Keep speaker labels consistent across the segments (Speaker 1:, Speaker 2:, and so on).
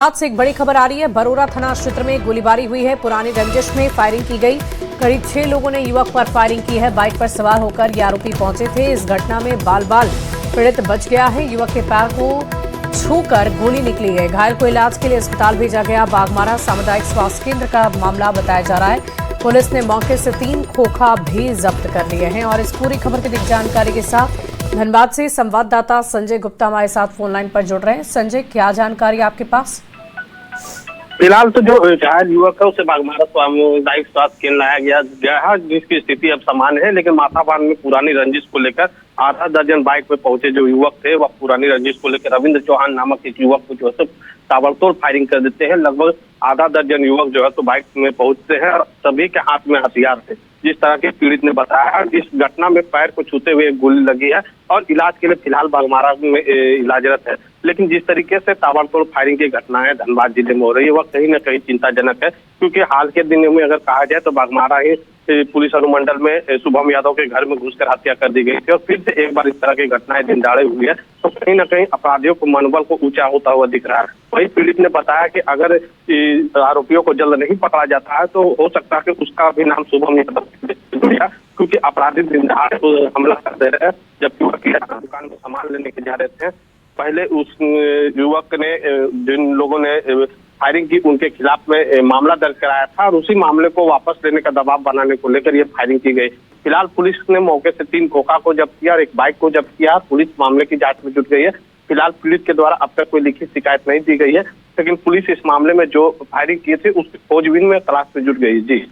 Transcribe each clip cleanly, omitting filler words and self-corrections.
Speaker 1: आज से एक बड़ी खबर आ रही है। बरोरा थाना क्षेत्र में गोलीबारी हुई है। पुरानी रंजिश में फायरिंग की गई। करीब 6 लोगों ने युवक पर फायरिंग की है। बाइक पर सवार होकर ये आरोपी पहुंचे थे। इस घटना में बाल पीड़ित बच गया है। युवक के पैर को छूकर गोली निकली है। घायल को इलाज के लिए अस्पताल भेजा गया। बागमारा सामुदायिक स्वास्थ्य केंद्र का मामला बताया जा रहा है। पुलिस ने मौके से 3 खोखा भी जब्त कर लिए हैं। और इस पूरी खबर की अधिक जानकारी के साथ धनबाद से संवाददाता संजय गुप्ता हमारे साथ फोन लाइन पर जुड़ रहे हैं। संजय, क्या जानकारी आपके पास?
Speaker 2: फिलहाल तो जो घायल युवक है उसे बागमारा सामुदायिक स्वास्थ्य केंद्र लाया गया है, जिसकी स्थिति अब सामान्य है। लेकिन माथाबान में पुरानी रंजिश को लेकर आधा दर्जन बाइक पे पहुंचे जो युवक थे, वह पुरानी रंजिश को लेकर रविंद्र चौहान नामक एक युवक को जो है ताबड़तोड़ फायरिंग कर देते हैं। लगभग आधा दर्जन युवक जो है तो बाइक में पहुंचते हैं और सभी के हाथ में हथियार थे। जिस तरह के पीड़ित ने बताया, इस घटना में पैर को छूते हुए गोली लगी है और इलाज के लिए फिलहाल बागमारा में इलाजरत है। लेकिन जिस तरीके से ताबड़तोड़ फायरिंग की घटनाएं धनबाद जिले में हो रही है, वह कहीं न कहीं चिंताजनक है। क्योंकि हाल के दिनों में अगर कहा जाए तो बागमारा ही पुलिस अनुमंडल में शुभम यादव के घर में घुसकर हत्या कर दी गई थी और फिर से एक बार इस तरह की घटनाएं दिनदाड़े हुई है, तो कहीं न कहीं अपराधियों को मनोबल को ऊंचा होता हुआ दिख रहा है। वही पीड़ित ने बताया कि अगर आरोपियों को जल्द नहीं पकड़ा जाता है तो हो सकता है कि उसका भी नाम शुभम यादव, क्योंकि अपराधी दिनदाड़े हमला कर दे रहे हैं। जबकि वह दुकान में सामान लेने के जा रहे थे, पहले उस युवक ने, जिन लोगों ने फायरिंग की, उनके खिलाफ में मामला दर्ज कराया था और उसी मामले को वापस लेने का दबाव बनाने को लेकर ये फायरिंग की गई। फिलहाल पुलिस ने मौके से 3 खोखा को जब्त किया और एक बाइक को जब्त किया। पुलिस मामले की जांच में जुट गई है। फिलहाल पीड़ित के द्वारा अब तक कोई लिखित शिकायत नहीं दी गई है, लेकिन पुलिस इस मामले में जो फायरिंग की थी उसकी खोजबीन में तलाश में जुट गई। जी,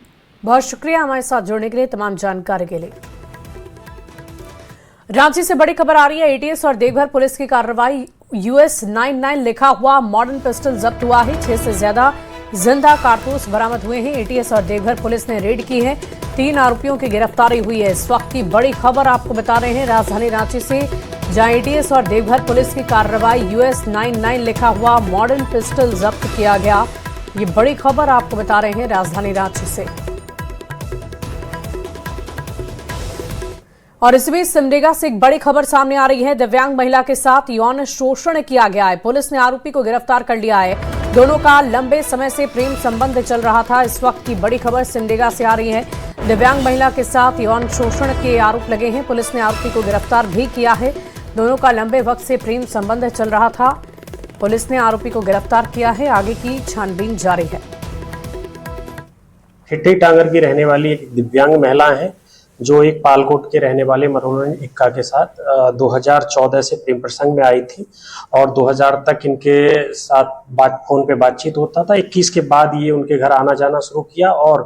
Speaker 1: बहुत शुक्रिया हमारे साथ जुड़ने के लिए, तमाम जानकारी के लिए। रांची से बड़ी खबर आ रही है। एटीएस और देवघर पुलिस की कार्रवाई। US 99 लिखा हुआ मॉडर्न पिस्टल जब्त हुआ है। 6 से ज्यादा जिंदा कारतूस बरामद हुए हैं। एटीएस और देवघर पुलिस ने रेड की है। 3 आरोपियों की गिरफ्तारी हुई है। इस वक्त की बड़ी खबर आपको बता रहे हैं राजधानी रांची से, जहां एटीएस और देवघर पुलिस की कार्रवाई। US 99 लिखा हुआ मॉडर्न पिस्टल जब्त किया गया। ये बड़ी खबर आपको बता रहे हैं राजधानी रांची से। और इस बीच सिमडेगा से एक बड़ी खबर सामने आ रही है। दिव्यांग महिला के साथ यौन शोषण किया गया है। पुलिस ने आरोपी को गिरफ्तार कर लिया है। दोनों का लंबे समय से प्रेम संबंध चल रहा था। इस वक्त की बड़ी खबर सिमडेगा से आ रही है। दिव्यांग महिला के साथ यौन शोषण के आरोप लगे हैं। पुलिस ने आरोपी को गिरफ्तार भी किया है। दोनों का लंबे वक्त से प्रेम संबंध चल रहा था। पुलिस ने आरोपी को गिरफ्तार किया है। आगे की छानबीन जारी है।
Speaker 3: हिट्टी टांगर की रहने वाली एक दिव्यांग महिला है, जो एक पालकोट के रहने वाले मनोरंजन इक्का के साथ 2014 से प्रेम प्रसंग में आई थी और 2000 तक इनके साथ फोन पे बातचीत होता था। 21 के बाद ये उनके घर आना जाना शुरू किया और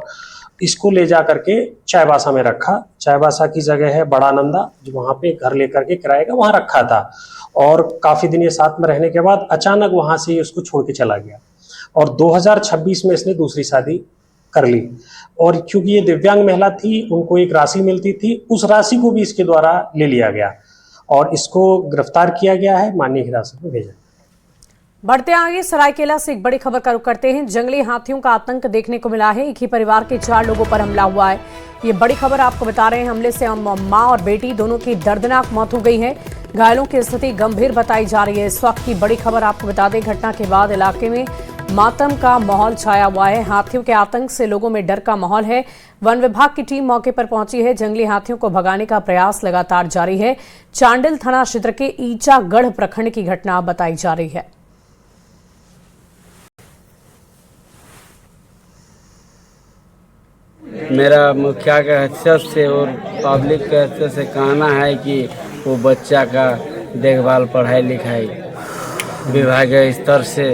Speaker 3: इसको ले जा करके चाईबासा में रखा। चाईबासा की जगह है बड़ा नंदा, जो वहाँ पे घर लेकर के किराए का वहाँ रखा था। और काफी दिन ये साथ में रहने के बाद अचानक वहाँ से उसको छोड़ के चला गया और 2026 में इसने दूसरी शादी कर ली। और क्योंकि ये दिव्यांग महिला थी, उनको एक राशि मिलती थी, उस राशि को भी इसके द्वारा ले लिया गया और इसको गिरफ्तार किया गया है, माननीय हिरासत में भेजा।
Speaker 1: बढ़ते आगे सरायकेला से एक बड़ी खबर का रुख करते हैं। जंगली हाथियों का आतंक देखने को मिला है। एक ही परिवार के 4 लोगों पर हमला हुआ है। ये बड़ी खबर आपको बता रहे हैं। हमले से मां और बेटी दोनों की दर्दनाक मौत हो गई है। घायलों की स्थिति गंभीर बताई जा रही है। इस वक्त की बड़ी खबर आपको बता दें, घटना के बाद इलाके में मातम का माहौल छाया हुआ है। हाथियों के आतंक से लोगों में डर का माहौल है। वन विभाग की टीम मौके पर पहुंची है। जंगली हाथियों को भगाने का प्रयास लगातार जारी है। चांडिल थाना क्षेत्र के ईचागढ़ प्रखंड की घटना बताई जा रही है।
Speaker 4: मेरा मुखिया के हैसियत से और पब्लिक के हैसियत से कहना है कि वो बच्चा का देखभाल, पढ़ाई लिखाई विभागीय स्तर से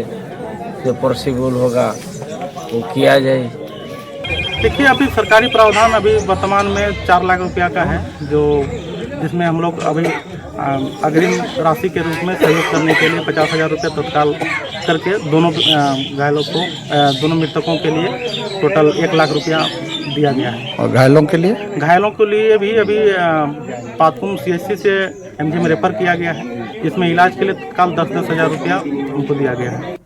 Speaker 4: जो पॉसिबल होगा वो किया जाए।
Speaker 5: देखिए, अभी सरकारी प्रावधान अभी वर्तमान में 4 लाख रुपया का है, जो जिसमें हम लोग अभी अग्रिम राशि के रूप में सहयोग करने के लिए 50,000 रुपये तत्काल करके दोनों घायलों को, दोनों मृतकों के लिए टोटल 1 लाख रुपया दिया गया है।
Speaker 4: और घायलों के लिए
Speaker 5: भी अभी पातकुम CHC से MG में रेफर किया गया है, जिसमें इलाज के लिए तत्काल 10,000 रुपया उनको दिया गया है।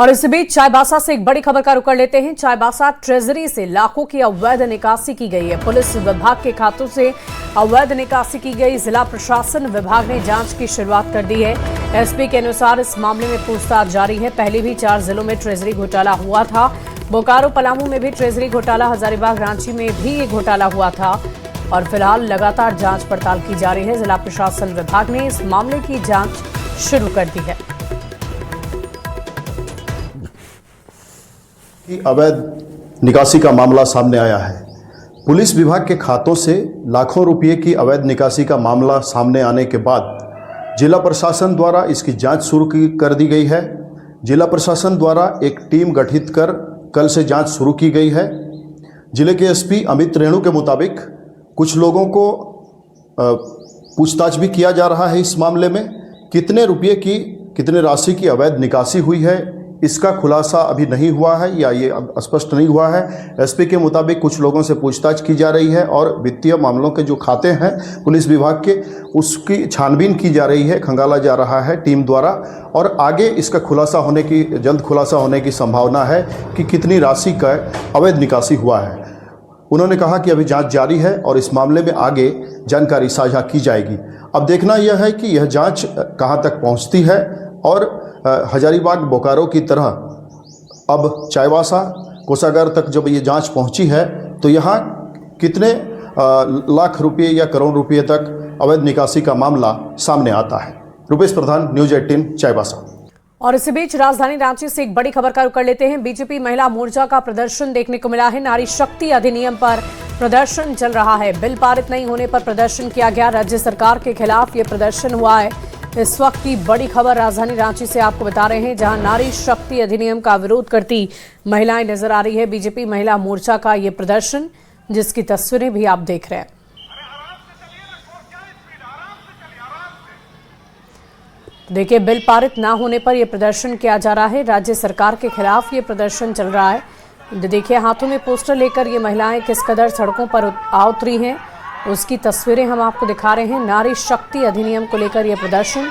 Speaker 1: और इस बीच चाईबासा से एक बड़ी खबर का रुख कर लेते हैं। चाईबासा ट्रेजरी से लाखों की अवैध निकासी की गई है। पुलिस विभाग के खातों से अवैध निकासी की गई। जिला प्रशासन विभाग ने जांच की शुरुआत कर दी है। एसपी के अनुसार इस मामले में पूछताछ जारी है। पहले भी 4 जिलों में ट्रेजरी घोटाला हुआ था। बोकारो, पलामू में भी ट्रेजरी घोटाला, हजारीबाग, रांची में भी ये घोटाला हुआ था और फिलहाल लगातार जांच पड़ताल की जा रही है। जिला प्रशासन विभाग ने इस मामले की जांच शुरू कर दी है।
Speaker 6: अवैध निकासी का मामला सामने आया है। पुलिस विभाग के खातों से लाखों रुपए की अवैध निकासी का मामला सामने आने के बाद जिला प्रशासन द्वारा इसकी जांच शुरू कर दी गई है। जिला प्रशासन द्वारा एक टीम गठित कर कल से जांच शुरू की गई है। जिले के एसपी अमित रेणु के मुताबिक कुछ लोगों को पूछताछ भी किया जा रहा है। इस मामले में कितने राशि की अवैध निकासी हुई है इसका खुलासा अभी नहीं हुआ है या ये स्पष्ट नहीं हुआ है। एसपी के मुताबिक कुछ लोगों से पूछताछ की जा रही है और वित्तीय मामलों के जो खाते हैं पुलिस विभाग के, उसकी छानबीन की जा रही है, खंगाला जा रहा है टीम द्वारा और आगे इसका जल्द खुलासा होने की संभावना है कि कितनी राशि का अवैध निकासी हुआ है। उन्होंने कहा कि अभी जांच जारी है और इस मामले में आगे जानकारी साझा की जाएगी। अब देखना यह है कि यह जांच कहां तक पहुंचती है और हजारीबाग, बोकारो की तरह अब चाईबासा, कोषागार तक जब ये जांच पहुंची है तो यहाँ कितने लाख रुपए या करोड़ रुपए तक अवैध निकासी का मामला सामने आता है। रुपेश प्रधान, न्यूज 18, चाईबासा।
Speaker 1: और इसी बीच राजधानी रांची से एक बड़ी खबर का रुख कर लेते हैं। बीजेपी महिला मोर्चा का प्रदर्शन देखने को मिला है। नारी शक्ति अधिनियम पर प्रदर्शन चल रहा है। बिल पारित नहीं होने पर प्रदर्शन किया गया। राज्य सरकार के खिलाफ ये प्रदर्शन हुआ है। इस वक्त की बड़ी खबर राजधानी रांची से आपको बता रहे हैं, जहां नारी शक्ति अधिनियम का विरोध करती महिलाएं नजर आ रही है। बीजेपी महिला मोर्चा का ये प्रदर्शन, जिसकी तस्वीरें भी आप देख रहे हैं। देखिए, बिल पारित ना होने पर यह प्रदर्शन किया जा रहा है। राज्य सरकार के खिलाफ ये प्रदर्शन चल रहा है। देखिए, हाथों में पोस्टर लेकर ये महिलाएं किस कदर सड़कों पर आ उतरी हैं, उसकी तस्वीरें हम आपको दिखा रहे हैं। नारी शक्ति अधिनियम को लेकर यह प्रदर्शन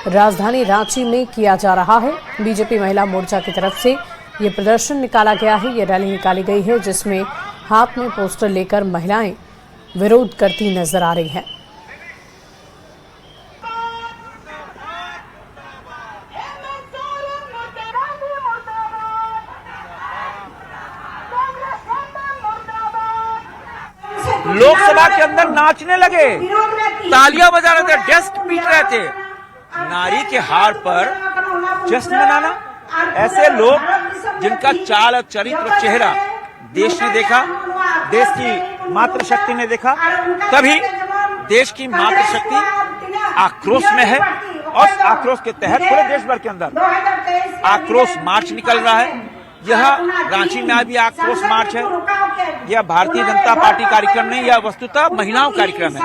Speaker 1: राजधानी रांची में किया जा रहा है। बीजेपी महिला मोर्चा की तरफ से ये प्रदर्शन निकाला गया है। ये रैली निकाली गई है जिसमें हाथ में पोस्टर लेकर महिलाएं विरोध करती नजर आ रही हैं।
Speaker 7: लोकसभा के अंदर नाचने लगे, तालियां बजा रहे थे, डेस्क पीट रहे थे। नारी के हार पर जश्न मनाना, ऐसे लोग जिनका चाल और चरित्र चेहरा देश ने देखा, देश की मातृशक्ति ने देखा, तभी देश की मातृशक्ति आक्रोश में है और आक्रोश के तहत पूरे देश भर के अंदर आक्रोश मार्च निकल रहा है। यह रांची में भी आक्रोश मार्च है। यह भारतीय जनता पार्टी कार्यक्रम नहीं, यह वस्तुतः महिलाओं कार्यक्रम है।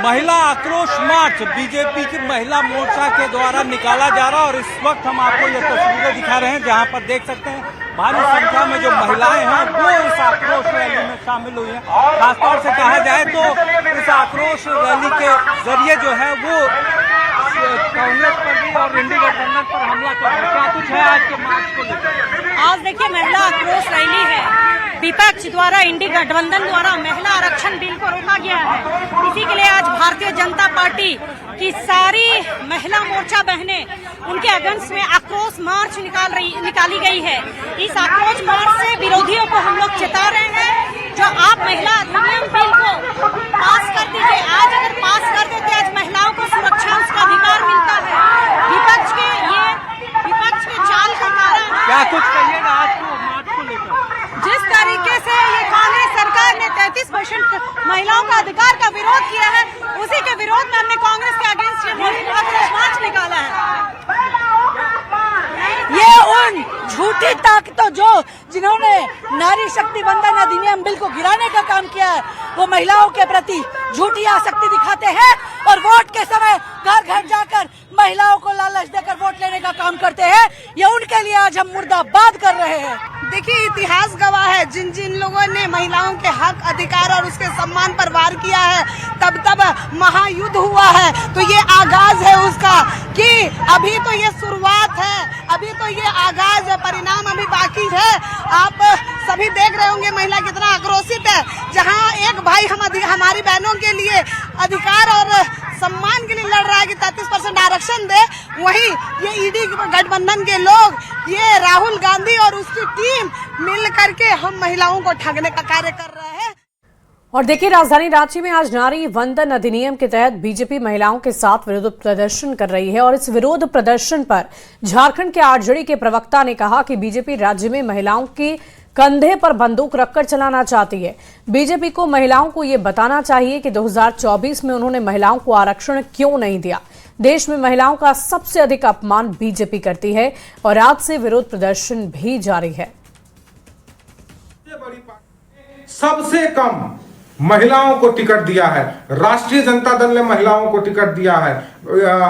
Speaker 8: महिला आक्रोश मार्च बीजेपी की महिला मोर्चा के द्वारा निकाला जा रहा है और इस वक्त हम आपको ये तस्वीरें दिखा रहे हैं जहां पर देख सकते हैं भारी संख्या में जो महिलाएं हैं वो इस आक्रोश रैली में शामिल हुई हैं। खासतौर से कहा जाए तो इस आक्रोश रैली के जरिए जो है वो कांग्रेस पर भी और इंडी गठबंधन पर हमला कर रहे हैं। क्या कुछ है आज के मार्च को लेकर?
Speaker 9: आज देखिए, महिला आक्रोश रैली है। विपक्ष द्वारा, इंडी गठबंधन द्वारा महिला आरक्षण बिल को रोका गया है। इसी के लिए आज भारतीय जनता पार्टी की सारी महिला मोर्चा बहनें, उनके अगेंस्ट में आक्रोश मार्च निकाली गई है। इस आक्रोश मार्च से विरोधियों को हम लोग चेता रहे हैं, जो आप महिला अधिनियम बिल को पास कर दीजिए। आज अगर पास कर देते, आज महिलाओं को सुरक्षा, उसका अधिकार मिलता है। विपक्ष के चाल के कारण
Speaker 8: क्या कुछ कहिएगा आज को मार्च को लेकर?
Speaker 9: जिस तरीके से ये कांग्रेस सरकार ने 33% महिलाओं का अधिकार का विरोध किया है, उसी के विरोध में हमने कांग्रेस के अगेंस्ट आक्रोश मार्च निकाला है। ये उन झूठी ताकतों जिन्होंने नारी शक्ति बंधन अधिनियम बिल को गिराने का काम किया है, वो महिलाओं के प्रति झूठी आसक्ति दिखाते हैं और वोट के समय
Speaker 10: घर घर जाकर महिलाओं को लालच देकर वोट लेने का काम करते हैं, ये उनके लिए आज हम मुर्दाबाद कर रहे हैं।
Speaker 11: देखिए, इतिहास गवाह है, जिन जिन लोगों ने महिलाओं के हक, अधिकार और उसके सम्मान पर वार किया है, तब तब महायुद्ध हुआ है। तो ये आगाज है उसका, कि अभी तो ये शुरुआत है, अभी तो ये आगाज है, परिणाम अभी बाकी है। आप सभी देख रहे होंगे महिला कितना आक्रोशित है। जहाँ एक भाई हमारी बहनों के लिए अधिकार और सम्मान के लिए लड़ रहा है कि 33% आरक्षण दे, वहीं ये ईडी गठबंधन के लोग, ये राहुल गांधी और उसकी टीम मिल करके हम महिलाओं को ठगने का कार्य कर रहे हैं।
Speaker 1: और देखिए, राजधानी रांची में आज नारी वंदन अधिनियम के तहत बीजेपी महिलाओं के साथ विरोध प्रदर्शन कर रही है। और इस विरोध प्रदर्शन पर झारखंड के आरजेडी के प्रवक्ता ने कहा कि बीजेपी राज्य में महिलाओं के कंधे पर बंदूक रखकर चलाना चाहती है। बीजेपी को महिलाओं को ये बताना चाहिए कि 2024 में उन्होंने महिलाओं को आरक्षण क्यों नहीं दिया। देश में महिलाओं का सबसे अधिक अपमान बीजेपी करती है और आज से विरोध प्रदर्शन भी जारी है।
Speaker 12: सबसे कम महिलाओं को टिकट दिया है, राष्ट्रीय जनता दल ने महिलाओं को टिकट दिया है,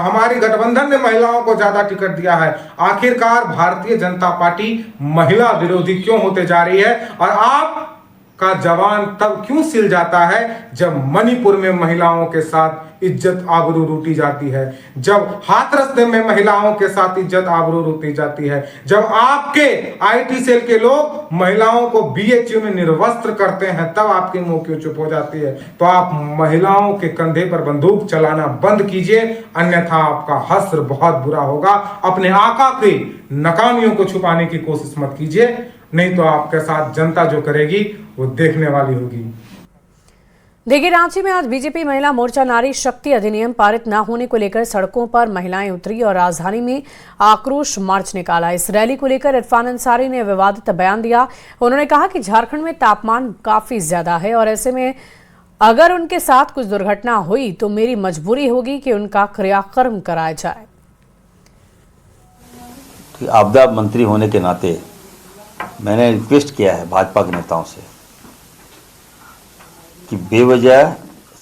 Speaker 12: हमारी गठबंधन ने महिलाओं को ज्यादा टिकट दिया है। आखिरकार भारतीय जनता पार्टी महिला विरोधी क्यों होते जा रही है? और आपका जवान तब क्यों सिल जाता है जब मणिपुर में महिलाओं के साथ इज्जत आबरू लूटी जाती है, जब हाथरस में महिलाओं के साथ इज्जत आबरू लूटी जाती है, जब आपके आईटी सेल के लोग महिलाओं को बीएचयू में निर्वस्त्र करते हैं, तब आपकी मुंह क्यों चुप हो जाती है? तो आप महिलाओं के कंधे पर बंदूक चलाना बंद कीजिए, अन्यथा आपका हश्र बहुत बुरा होगा। अपने आका की नाकामियों को छुपाने की कोशिश मत कीजिए, नहीं तो आपके साथ जनता जो करेगी वो देखने वाली होगी।
Speaker 1: देखिए, रांची में आज बीजेपी महिला मोर्चा नारी शक्ति अधिनियम पारित न होने को लेकर सड़कों पर महिलाएं उतरी और राजधानी में आक्रोश मार्च निकाला। इस रैली को लेकर इरफान अंसारी ने विवादित बयान दिया। उन्होंने कहा कि झारखंड में तापमान काफी ज्यादा है और ऐसे में अगर उनके साथ कुछ दुर्घटना हुई तो मेरी मजबूरी होगी कि उनका क्रियाकर्म कराया जाए।
Speaker 13: आपदा मंत्री होने के नाते मैंने रिक्वेस्ट किया है भाजपा के नेताओं से कि बेवजह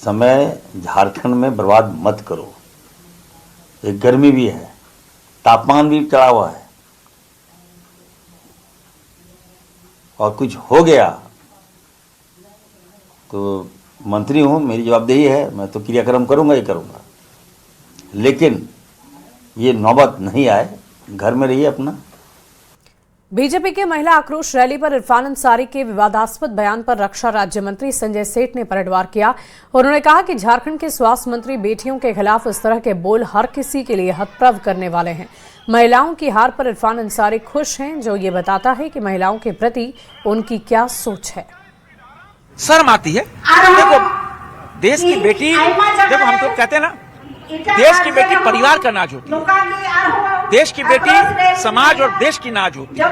Speaker 13: समय झारखंड में बर्बाद मत करो। एक गर्मी भी है, तापमान भी चढ़ा हुआ है, और कुछ हो गया तो मंत्री हूं, मेरी जवाबदेही है, मैं तो क्रियाक्रम करूंगा ही करूंगा, लेकिन ये नौबत नहीं आए। घर में रहिए अपना।
Speaker 1: बीजेपी के महिला आक्रोश रैली पर इरफान अंसारी के विवादास्पद बयान पर रक्षा राज्य मंत्री संजय सेठ ने पलटवार किया। उन्होंने कहा कि झारखंड के स्वास्थ्य मंत्री बेटियों के खिलाफ इस तरह के बोल हर किसी के लिए हतप्रभ करने वाले हैं। महिलाओं की हार पर इरफान अंसारी खुश हैं, जो ये बताता है कि महिलाओं के प्रति उनकी क्या सोच है।
Speaker 7: शर्म आती है। देखो, देश की बेटी, देखो हम तो कहते हैं ना, देश की बेटी परिवार का नाज होती है, देश की बेटी समाज और देश की नाज होती है।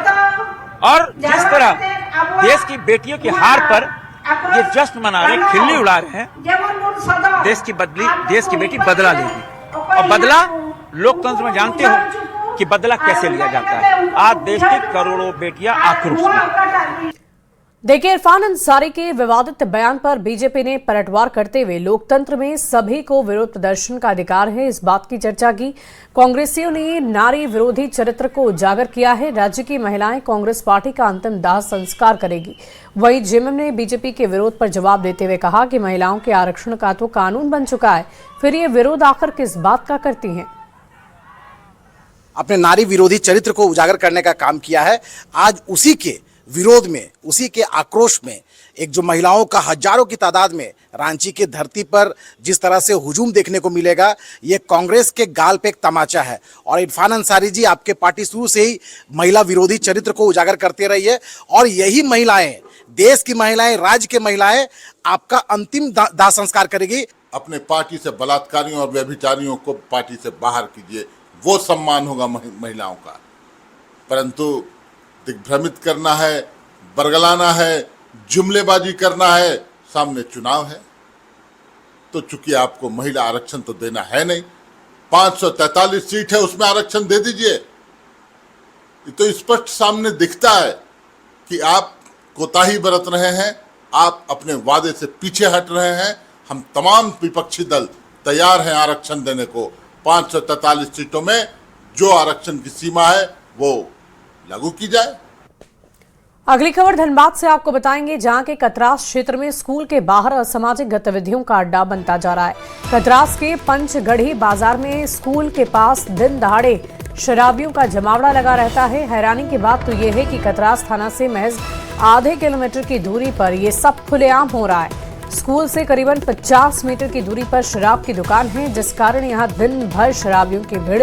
Speaker 7: और जिस तरह देश की बेटियों की हार पर ये जश्न मना रहे, खिल्ली उड़ा रहे हैं, देश की बेटी बदला लेगी। और बदला लोकतंत्र में जानते हो कि बदला कैसे लिया जाता है। आज देश की करोड़ों बेटियां आक्रोश में।
Speaker 1: देखिए, इरफान अंसारी के विवादित बयान पर बीजेपी ने पलटवार करते हुए लोकतंत्र में सभी को विरोध प्रदर्शन का अधिकार है, इस बात की चर्चा की। कांग्रेसियों ने नारी विरोधी चरित्र को उजागर किया है। राज्य की महिलाएं कांग्रेस पार्टी का अंतिम दाह संस्कार करेगी। वहीं जेएमएम ने बीजेपी के विरोध पर जवाब देते हुए कहा कि महिलाओं के आरक्षण का तो कानून बन चुका है, फिर ये विरोध आखिर किस बात का करती हैं।
Speaker 14: अपने नारी विरोधी चरित्र को उजागर करने का काम किया है। आज उसी के विरोध में, उसी के आक्रोश में एक जो महिलाओं का हजारों की तादाद में रांची के धरती पर जिस तरह से हुजूम देखने को मिलेगा, ये कांग्रेस के गाल पे एक तमाचा है। और इरफान अंसारी जी, आपके पार्टी शुरू से ही महिला विरोधी चरित्र को उजागर करते रही है और यही महिलाएं, देश की महिलाएं, राज्य की महिलाएं आपका अंतिम दाह संस्कार करेगी।
Speaker 15: अपने पार्टी से बलात्कारियों और व्यभिचारियों को पार्टी से बाहर कीजिए, वो सम्मान होगा महिलाओं का। परंतु दिग्भ्रमित करना है, बरगलाना है, जुमलेबाजी करना है, सामने चुनाव है, तो चूंकि आपको महिला आरक्षण तो देना है नहीं, 543 सीट है उसमें आरक्षण दे दीजिए। ये तो स्पष्ट सामने दिखता है कि आप कोताही बरत रहे हैं, आप अपने वादे से पीछे हट रहे हैं। हम तमाम विपक्षी दल तैयार हैं आरक्षण देने को, 543 सीटों में जो आरक्षण की सीमा है वो लागू की जाए।
Speaker 1: अगली खबर धनबाद से आपको बताएंगे, जहां के कतरास क्षेत्र में स्कूल के बाहर असामाजिक गतिविधियों का अड्डा बनता जा रहा है। कतरास के पंचगढ़ी बाजार में स्कूल के पास दिन दहाड़े शराबियों का जमावड़ा लगा रहता है। हैरानी की बात तो यह है कि कतरास थाना से महज आधे किलोमीटर की दूरी पर यह सब खुलेआम हो रहा है। स्कूल से करीबन 50 मीटर की दूरी पर शराब की दुकान है, जिस कारण यहां दिन भर शराबियों की भीड़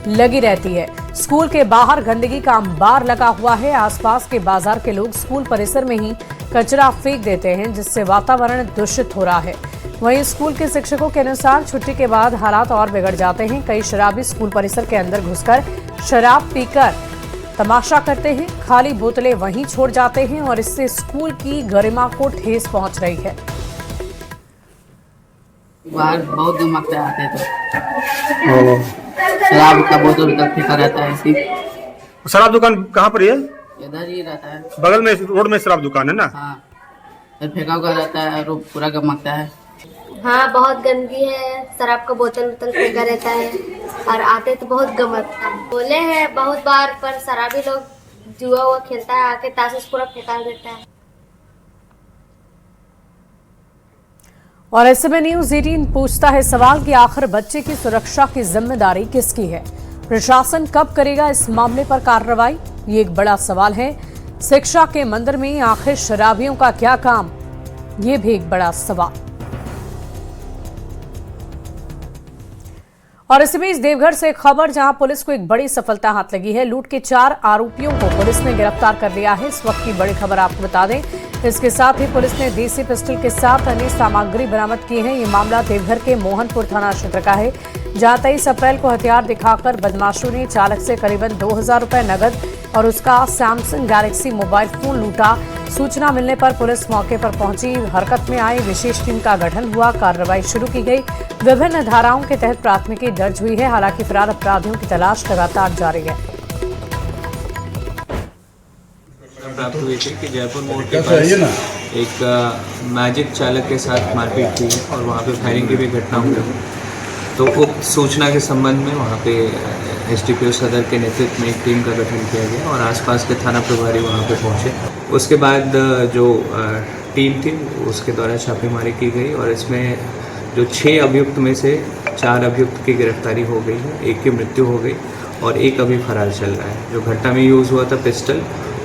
Speaker 1: लगी रहती है। स्कूल के बाहर गंदगी का अंबार लगा हुआ है। आसपास के बाजार के लोग स्कूल परिसर में ही कचरा फेंक देते हैं, जिससे वातावरण दूषित हो रहा है। वहीं स्कूल के शिक्षकों के अनुसार छुट्टी के बाद हालात और बिगड़ जाते हैं। कई शराबी स्कूल परिसर के अंदर घुसकर शराब पीकर तमाशा करते हैं, खाली बोतलें वहीं छोड़ जाते हैं और इससे स्कूल की गरिमा को ठेस पहुंच रही है।
Speaker 16: बाहर बहुत गमकता आते हैं तो शराब का बोतल उधर फेंका रहता है ऐसी।
Speaker 17: शराब दुकान कहाँ पर है?
Speaker 16: इधर ही रहता है,
Speaker 17: बगल में रोड में शराब दुकान है ना?
Speaker 16: हाँ, फेंका हुआ रहता है और पूरा गमकता है।
Speaker 18: हाँ, बहुत गंदगी है, शराब का बोतल फेंका रहता है और आते तो बहुत गमकता है। बोले हैं बहुत बार, पर शराबी लोग जुआ हुआ खेलता है, आके ताश पूरा फेंका देता है।
Speaker 1: और ऐसे में न्यूज 18 पूछता है सवाल कि आखिर बच्चे की सुरक्षा की जिम्मेदारी किसकी है? प्रशासन कब करेगा इस मामले पर कार्रवाई? ये एक बड़ा सवाल है। शिक्षा के मंदिर में आखिर शराबियों का क्या काम? ये भी एक बड़ा सवाल। और इसी बीच देवघर से खबर, जहां पुलिस को एक बड़ी सफलता हाथ लगी है। लूट के 4 आरोपियों को पुलिस ने गिरफ्तार कर लिया है। इस वक्त की बड़ी खबर आपको बता दें, इसके साथ ही पुलिस ने देसी पिस्टल के साथ अन्य सामग्री बरामद की है। ये मामला देवघर के मोहनपुर थाना क्षेत्र का है, जहां 23 अप्रैल को हथियार दिखाकर बदमाशों ने चालक से करीबन 2000 रुपए नगद और उसका सैमसंग गैलेक्सी मोबाइल फोन लूटा। सूचना मिलने पर पुलिस मौके पर पहुंची। हरकत में आई विशेष टीम का गठन हुआ, कार्रवाई शुरू की गई। विभिन्न धाराओं के तहत प्राथमिकी दर्ज हुई है। हालांकि फरार अपराधियों की तलाश लगातार जारी है।
Speaker 19: प्राप्त हुई थी कि जयपुर मोड़ के पास एक मैजिक चालक के साथ मारपीट हुई है और वहाँ पे फायरिंग की भी घटना हुई है। तो उक्त सूचना के संबंध में वहाँ पे एसडीपीओ सदर के नेतृत्व में एक टीम का गठन किया गया और आसपास के थाना प्रभारी वहाँ पे पहुँचे। उसके बाद जो टीम थी उसके द्वारा छापेमारी की गई और इसमें जो 6 अभियुक्त में से 4 अभियुक्त की गिरफ्तारी हो गई है, एक की मृत्यु हो गई और एक अभी फरार चल रहा है। जो घटना में यूज़ हुआ था पिस्टल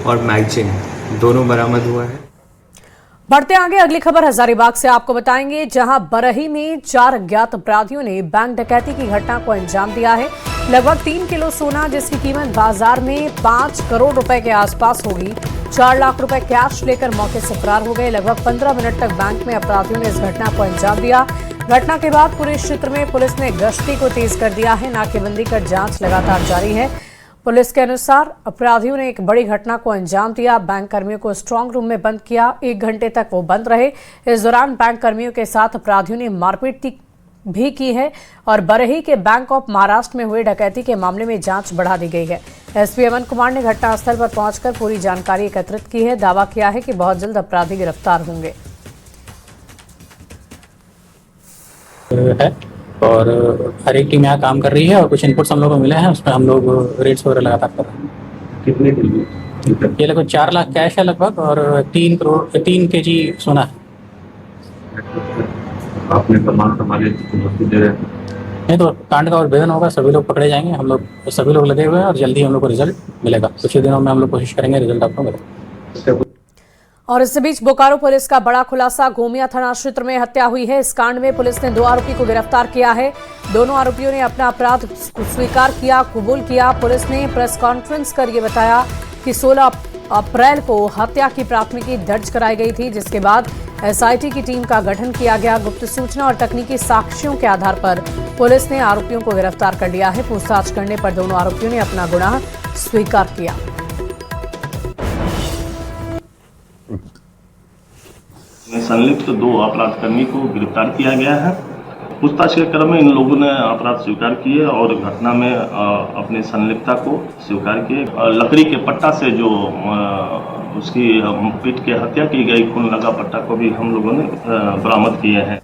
Speaker 19: और मैगजीन, दोनों बरामद हुआ है।
Speaker 1: बढ़ते आगे, अगली खबर हजारीबाग से आपको बताएंगे, जहां बरही में 4 अज्ञात अपराधियों ने बैंक डकैती की घटना को अंजाम दिया है। लगभग 3 किलो सोना, जिसकी कीमत बाजार में 5 करोड़ रुपए के आसपास होगी, 4 लाख रुपए कैश लेकर मौके से फरार हो गए। लगभग 15 मिनट तक बैंक में अपराधियों ने इस घटना को अंजाम दिया। घटना के बाद पूरे क्षेत्र में पुलिस ने गश्ती को तेज कर दिया है। नाकेबंदी कर जांच लगातार जारी है। पुलिस के अनुसार अपराधियों ने एक बड़ी घटना को अंजाम दिया। बैंक कर्मियों को स्ट्रांग रूम में बंद किया। 1 घंटे तक वो बंद रहे। इस दौरान बैंक कर्मियों के साथ अपराधियों ने मारपीट भी की है और बरही के बैंक ऑफ महाराष्ट्र में हुए डकैती के मामले में जांच बढ़ा दी गई है। एसपी अमन कुमार ने घटनास्थल पर पहुंचकर पूरी जानकारी एकत्रित की है। दावा किया है कि बहुत जल्द अपराधी गिरफ्तार होंगे।
Speaker 20: और हर एक टीम यहाँ काम कर रही है और कुछ इनपुट्स हम लोग को मिले हैं, उसमें हम लोग रेट्स वगैरह लगातार कर रहे हैं। कितने के लिए? ये लगभग 4 लाख कैश है लगभग और 3 केजी सोना है।
Speaker 21: आपने तमाम संभाले दे रहे हैं?
Speaker 20: नहीं, तो कांड का और भेदन होगा, सभी लोग पकड़े जाएंगे। हम लोग सभी लोग लगे हुए हैं और जल्दी हम लोग को रिजल्ट मिलेगा। कुछ ही दिनों में हम लोग कोशिश करेंगे रिजल्ट आपको मिलेगा।
Speaker 1: और इस बीच बोकारो पुलिस का बड़ा खुलासा, गोमिया थाना क्षेत्र में हत्या हुई है। इस कांड में पुलिस ने 2 आरोपी को गिरफ्तार किया है। दोनों आरोपियों ने अपना अपराध स्वीकार किया, कबूल किया। पुलिस ने प्रेस कॉन्फ्रेंस कर ये बताया कि 16 अप्रैल को हत्या की प्राथमिकी दर्ज कराई गई थी, जिसके बाद एसआईटी की टीम का गठन किया गया। गुप्त सूचना और तकनीकी साक्ष्यों के आधार पर पुलिस ने आरोपियों को गिरफ्तार कर लिया है। पूछताछ करने पर दोनों आरोपियों ने अपना गुनाह स्वीकार किया।
Speaker 22: संलिप्त 2 अपराधकर्मी को गिरफ्तार किया गया है। पूछताछ के क्रम में इन लोगों ने अपराध स्वीकार किए और घटना में अपनी संलिप्तता को स्वीकार किए। लकड़ी के पट्टा से जो उसकी पीट के हत्या की गई खून लगा पट्टा को भी हम लोगों ने बरामद किए हैं।